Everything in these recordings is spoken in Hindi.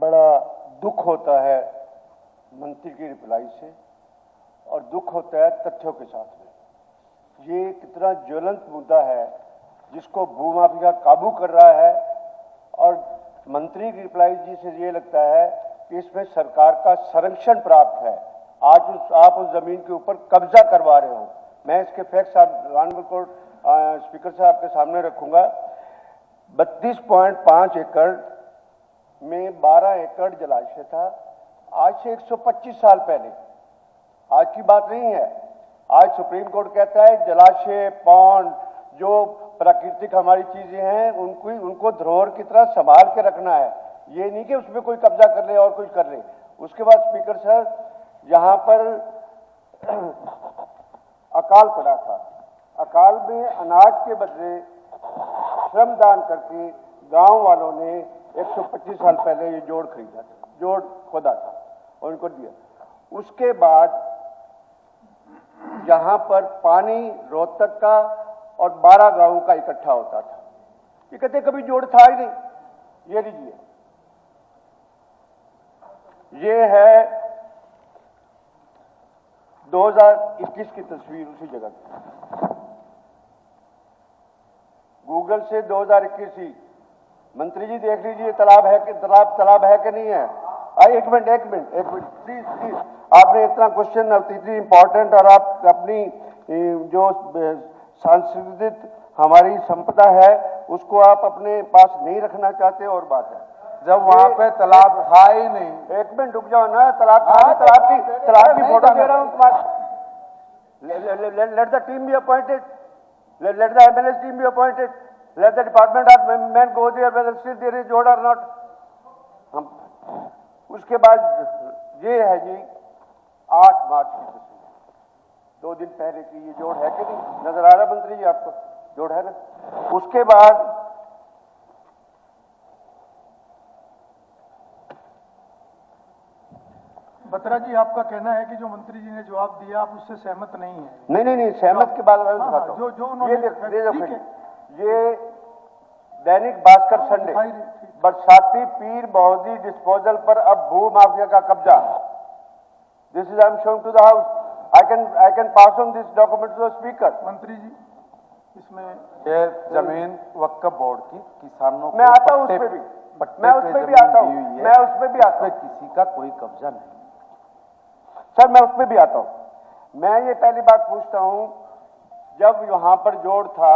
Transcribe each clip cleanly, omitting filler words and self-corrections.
बड़ा दुख होता है मंत्री की रिप्लाई से और दुख होता है तथ्यों के साथ में। ये कितना ज्वलंत मुद्दा है जिसको भूमाफिया काबू कर रहा है और मंत्री की रिप्लाई जी से ये लगता है कि इसमें सरकार का संरक्षण प्राप्त है। आज आप उस जमीन के ऊपर कब्जा करवा रहे हो। मैं इसके फैक्ट्स ऑनरेबल कोर्ट स्पीकर साहब के सामने रखूंगा। 32.5 एकड़ में 12 एकड़ जलाशय था। आज से 125 साल पहले, आज की बात नहीं है। आज सुप्रीम कोर्ट कहता है जलाशय, पौंड, जो प्राकृतिक हमारी चीजें हैं उनको धरोहर की तरह संभाल के रखना है। ये नहीं कि उसमें कोई कब्जा कर ले और कुछ कर ले। उसके बाद स्पीकर सर, यहाँ पर अकाल पड़ा था। अकाल में अनाज के बदले श्रमदान करके गांव वालों ने 125 साल पहले ये जोड़ खरीदा था, जोड़ खोदा था और उनको दिया। उसके बाद यहाँ पर पानी रोहतक का और 12 गांवों का इकट्ठा होता था। ये कहते कभी जोड़ था ही नहीं। ये लीजिए, ये है 2021 की तस्वीर उसी जगह की। गूगल से 2021 ही। मंत्री जी देख लीजिए तालाब है कि तालाब है कि नहीं है। एक मिनट प्लीज। आपने इतना क्वेश्चन इतनी इंपॉर्टेंट और आप अपनी जो सांस्कृतिक हमारी संपदा है उसको आप अपने पास नहीं रखना चाहते और बात है। जब वहां पे तालाब था ही नहीं। एक मिनट रुक जाओ ना। तालाब की फोटो दे रहा हूं तुम्हारे। Let the team be appointed, let the MLA team be appointed, let the department of man go there whether still there is जोड़ और नॉट। हम उसके बाद ये है जी 8 मार्च की तस्वीर, 2 दिन पहले की। ये जोड़ है कि नहीं? नजर आ रहा मंत्री जी आपको? जोड़ है ना। उसके बाद बत्रा जी, आपका कहना है कि जो मंत्री जी ने जवाब दिया आप उससे सहमत नहीं है? नहीं, सहमत के बाद मैं दिखाता हूं। ये दैनिक भास्कर संडे, बरसाती पीर बहुदी डिस्पोजल पर अब भू माफिया का कब्जा। This is I am showing to the house. I can pass on this document to the speaker. मंत्री जी, इसमें ये जमीन वक्फ बोर्ड की किसानों मैं आता हूं उस पे भी, मैं उसमें भी आता हूं, मैं उसमें भी आता हूं। किसी का कोई कब्जा नहीं सर, मैं उसमें भी आता हूं। मैं ये पहली बात पूछता हूं, जब यहां पर जोड़ था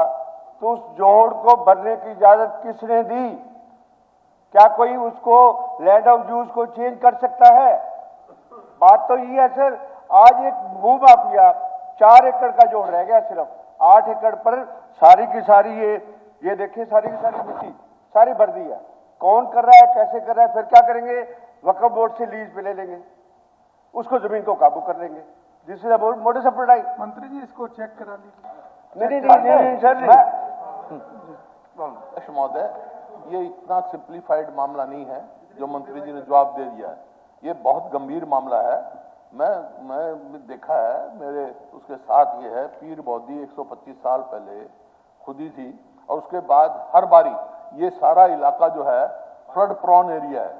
तो उस जोड़ को भरने की इजाजत किसने दी? क्या कोई उसको लैंड ऑफ यूज को चेंज कर सकता है? बात तो ये है सर। आज एक भू माफिया 4 एकड़ का जोड़ रह गया, सिर्फ 8 एकड़ पर सारी की सारी ये देखिए सारी की सारी मिट्टी सारी भर दी है। कौन कर रहा है, कैसे कर रहा है, फिर क्या करेंगे? वक्फ बोर्ड से लीज पे ले लेंगे, उसको जमीन को काबू कर लेंगे। This is about modus operandi. मंत्री जी, इसको चेक करा नहीं लीजिए। सर, अध्यक्ष महोदय, ये इतना सिंप्लीफाइड मामला नहीं है जो मंत्री जी ने जवाब दे दिया है। ये बहुत गंभीर मामला है। मैं देखा है, मेरे उसके साथ ये है, पीर बौद्धी 125 साल पहले खुदी थी और उसके बाद हर बारी ये सारा इलाका जो है फ्लड प्रॉन एरिया है।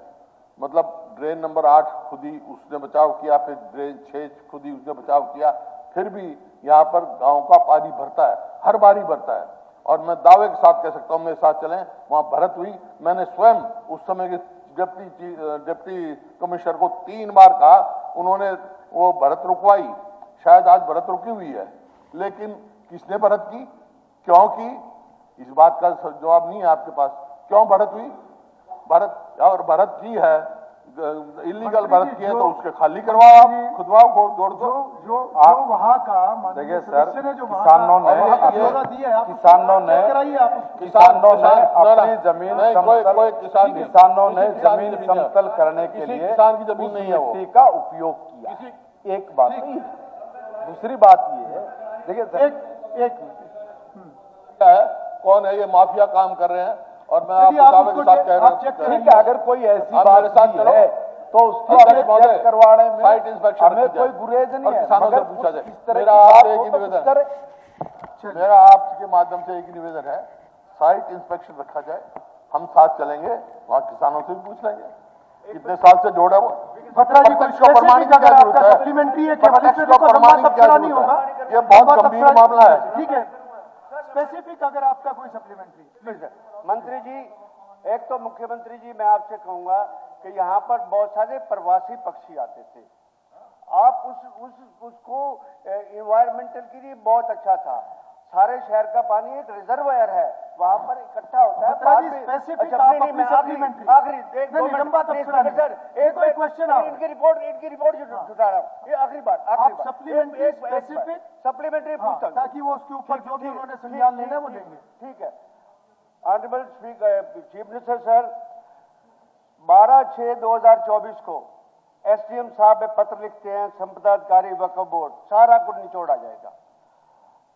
मतलब ड्रेन नंबर 8 खुदी, उसने बचाव किया, फिर ड्रेन 6 खुदी, उसने बचाव किया, फिर भी यहाँ पर गांव का पानी भरता है, हर बारी भरता है। और मैं दावे के साथ कह सकता हूँ, मेरे साथ चलें, वहां भरत हुई। मैंने स्वयं उस समय के डिप्टी कमिश्नर को 3 बार कहा, उन्होंने वो भरत रुकवाई। शायद आज भरत रुकी हुई है, लेकिन किसने भरत की, क्यों की, इस बात का जवाब नहीं है आपके पास। क्यों भरत हुई? भरत और भरत की है, इलीगल भरत की है तो उसके खाली करवाओ, आप खुदवाओ को जोड़ दो। जो वहां का देखिए सर, किसानों ने अपनी जमीन किसानों ने जमीन समतल करने के लिए किसान की जमीन नहीं है, मिट्टी का उपयोग किया। एक बात नहीं, दूसरी बात ये है, देखिए सर, एक कौन है ये माफिया काम कर रहे हैं और मैं आपको दावे के साथ कह रहा हूं, ठीक है, अगर कोई ऐसी बात है तो उसको चेक करवाने में साइट इंस्पेक्शन हमें कोई गुरेज नहीं है। किसानों से पूछा जाए। मेरा आपसे एक ही निवेदन, मेरा आपके माध्यम से एक ही निवेदन है, साइट इंस्पेक्शन रखा जाए, हम साथ चलेंगे, वहां किसानों से भी पूछ लेंगे। कितने साल से जोड़ है वो? बत्रा जी कुछ इसको प्रमाणित स्पेसिफिक क्या अगर जरूरत आपका है? सप्लीमेंट्री है केवल प्रत्यक्ष इसमें को देखो लंबा प्रमाणित क्या तबसरा नहीं जरूरत होगा। है? ये बहुत लंबा गंभीर तबसरा- मामला है। ठीक है, स्पेसिफिक अगर आपका कोई सप्लीमेंट्री। प्लीज मंत्री जी, एक तो मुख्यमंत्री जी मैं आपसे कहूंगा कि यहाँ पर बहुत सारे प्रवासी पक्षी आते थे, आप उसको इन्वायरमेंटल के लिए बहुत अच्छा था। सारे शहर का पानी एक रिजर्वायर है, वहां पर इकट्ठा होता है। बत्रा बाद जी, में- specific अच्छा, आप नहीं, नहीं, अपनी मैं supplementary- आखिरी एक नहीं, दो मिनट लंबा प्लीज, तबसरा नहीं। सर, ये एक कोई मिनट, question आ रहा है। इनकी रिपोर्ट जुटा रहा हूँ। ये आखिरी बात आप supplementary specific- सप्लीमेंट्री हाँ, पूछता हूँ ताकि वो उसके ऊपर जो भी ठीक- उन्होंने ठीक- संज्ञान ठीक- लेना है वो ठीक- लेंगे। ठीक है। ऑनरेबल चीफ मिनिस्टर सर, 12/6/2024 को एसडीएम साहब में पत्र लिखते हैं, संपदा अधिकारी वक्फ बोर्ड, सारा कुछ निचोड़ा जाएगा।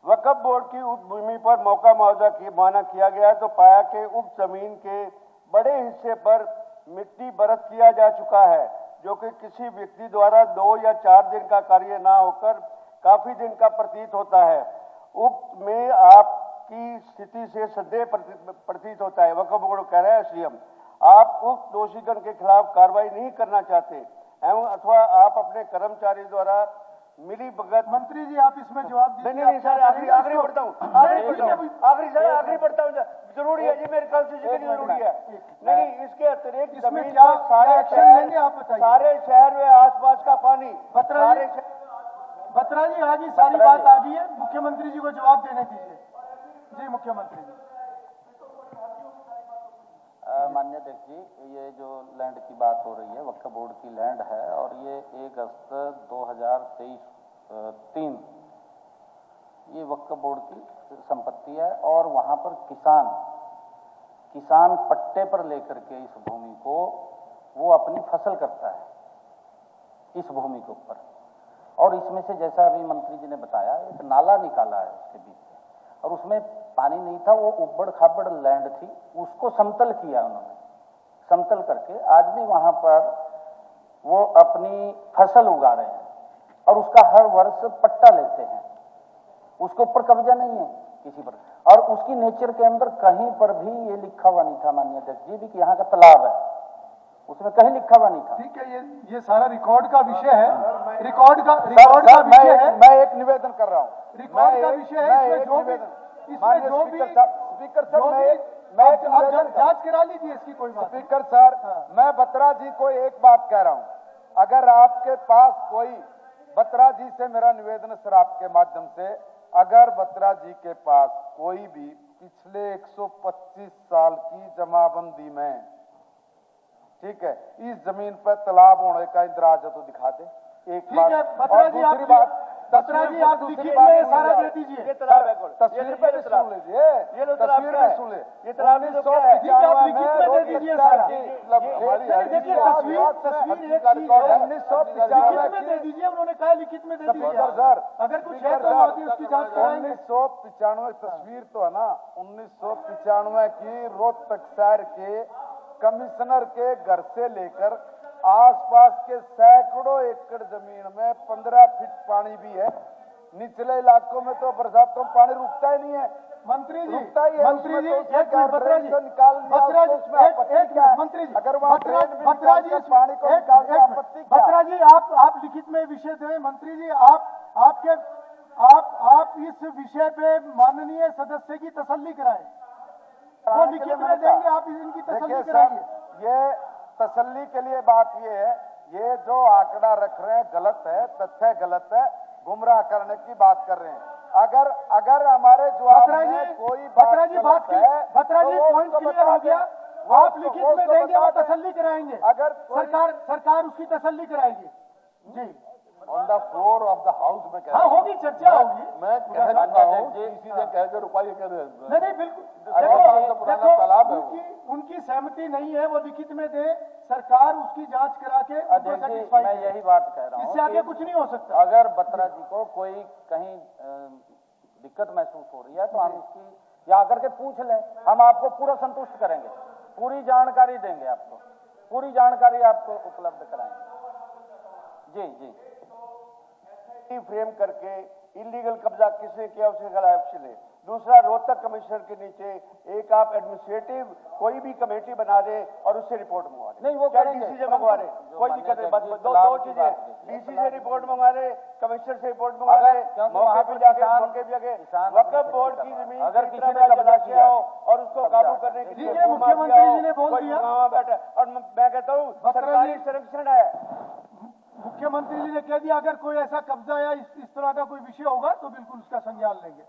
वक्फ बोर्ड की उक्त भूमि पर मौका मुआवजा की माना किया गया तो पाया कि उक्त जमीन के बड़े हिस्से पर मिट्टी बरत किया जा चुका है, जो कि किसी व्यक्ति द्वारा 2 या 4 दिन का कार्य ना होकर काफी दिन का प्रतीत होता है। उक्त में आपकी स्थिति से संदेह प्रतीत होता है। वक्फ बोर्ड कह रहा है एसडीएम, आप उक्त दोषीगण के खिलाफ कार्रवाई नहीं करना चाहते एवं अथवा आप अपने कर्मचारी द्वारा मिली भगत। मंत्री जी आप इसमें जवाब दीजिए। नहीं, सर, आखिरी बढ़ता हूँ, आखिरी बढ़ता हूँ, जरूरी है जी, मेरे ख्याल से जिक्र जरूरी है। नहीं, इसके अतिरिक्त इसमें जमीन क्या पर सारे एक्शन लेंगे आप बताइए। सारे शहर में आसपास का पानी बत्रा जी, सारे बत्रा जी आ गई, सारी बात आ गई है, मुख्यमंत्री जी को जवाब देने दीजिए। जी मुख्यमंत्री जी। माननीय अध्यक्ष जी, ये जो लैंड की बात हो रही है वक्फ बोर्ड की लैंड है और ये 1 अगस्त 2023 ये वक्फ बोर्ड की संपत्ति है और वहाँ पर किसान पट्टे पर लेकर के इस भूमि को वो अपनी फसल करता है इस भूमि के ऊपर। और इसमें से जैसा अभी मंत्री जी ने बताया एक नाला निकाला है उसके बीच से और उसमें पानी नहीं था, वो उबड़ खाबड़ लैंड थी, उसको समतल किया उन्होंने। समतल करके आज भी वहां पर वो अपनी फसल उगा रहे हैं और उसका हर वर्ष पट्टा लेते हैं, उसके ऊपर कब्जा नहीं है किसी पर। और उसकी नेचर के अंदर कहीं पर भी ये लिखा हुआ नहीं था माननीय अध्यक्ष जी भी कि यहाँ का तालाब है, उसमें कहीं लिखा हुआ नहीं था। ठीक है, ये सारा रिकॉर्ड का विषय है, रिकॉर्ड का विषय है। मैं एक निवेदन कर रहा हूँ, रिकॉर्ड का विषय है, इसमें जो भी स्पीकर सर, मैं एक निवेदन जांच करा लीजिए, इसकी कोई बात नहीं। स्पीकर सर, मैं बत्रा जी को एक बात कह रहा हूं, अगर आपके पास कोई, बत्रा जी से मेरा निवेदन सर आपके माध्यम से, अगर बत्रा जी के पास कोई भी पिछले 125 साल की जमाबंदी में, ठीक है, इस जमीन पर तालाब होने का इंदराज है तो दिखा दे। एक बात। बत्रा जी आप लिखित में सारा दे दीजिए। ये तालाब है, तस्वीर पे भी सुन लीजिए, ये लो तालाब तस्वीर क्या में है? सुन ले। ये तालाब तो क्या है? ठीक है, आप लिखित में दे दीजिए सारा। देखिए तस्वीर एक चीज है, लिखित में दे दीजिए, उन्होंने कहा लिखित में दे दीजिए। सर, अगर कुछ है तो आगे उसकी जांच कराएंगे। 1995 तस्वीर तो है ना, 1995 की रोहतक शहर के कमिश्नर के घर से लेकर आसपास के सैकड़ों एकड़ जमीन में 15 फीट पानी भी है। निचले इलाकों में तो बरसातों में पानी रुकता ही नहीं है। मंत्री जी, रुकता ही है, मंत्री जी, उसमें तो एक मिनट बत्रा जी, निकाल लिया, बत्रा जी, उसमें आपत्ति क्या है? मंत्री जी, अगर वहाँ बत्रा ड्रेन भी बत्रा निकाल जी, कर पानी को निकाल के आपत्ति क्या? बत्रा जी आप लिखित में विषय दें। मंत्री जी आप इस विषय पे माननीय सदस्य की तसल्ली कराएं, वो लिखित में देंगे, आप इनकी तसल्ली कराइए। ये तसल्ली के लिए बात ये है, ये जो आंकड़ा रख रहे हैं गलत है, तथ्य गलत है, गुमराह करने की बात कर रहे हैं। अगर हमारे जवाब में कोई बत्रा जी बात है, बत्रा जी तो पॉइंट उसको क्लियर हो गया, आप लिखित में देंगे, वो बता दें। तसल्ली कराएंगे। अगर सरकार उसकी तसल्ली कराएगी। जी on the floor of the house में कह हाँ, होगी, चर्चा होगी। मैं कह चुका हूँ, किसी से कह के रुपये कह रहे हैं। नहीं बिल्कुल, पुराना तालाब है वो। उनकी सहमति नहीं है, वो लिखित में दे, सरकार उसकी जांच करा के उनको अध्यक्ष जी satisfy मैं करे। यही बात कह रहा हूँ इससे आगे कि कुछ नहीं हो सकता। अगर बत्रा जी को कोई कहीं दिक्कत महसूस हो रही है तो हम इसकी या आकर के पूछ लें, हम आपको पूरा संतुष्ट करेंगे, पूरी जानकारी देंगे, आपको पूरी जानकारी आपको उपलब्ध कराएंगे। जी फ्रेम करके इलीगल कब्जा किसने किया उसके खिलाफ एक्शन है। दूसरा रोहतक कमिश्नर के नीचे एक आप एडमिनिस्ट्रेटिव कोई भी कमेटी बना दे और उससे रिपोर्ट मंगवा दे। नहीं, वो चाहे करेंगे। डीसी से मंगवा ले, कोई दिक्कत नहीं। बस दो चीजें, डीसी से रिपोर्ट मंगवा ले, कमिश्नर से रिपोर्ट मंगवा ले, क्योंकि मौके वहाँ पे पर जाके किसान वक्फ बोर्ड की जमीन अगर की किसी तरह ने कब्जा किया हो और उसको काबू करने के ठीक लिए है, मुख्यमंत्री जी ने बोल कोई दिया। वहाँ बैठा और मैं कहता हूँ सरकारी संरक्षण है। मुख्यमंत्री जी ने कह दिया अगर कोई ऐसा कब्जा या इस तरह का कोई विषय होगा तो बिल्कुल उसका संज्ञान लेंगे।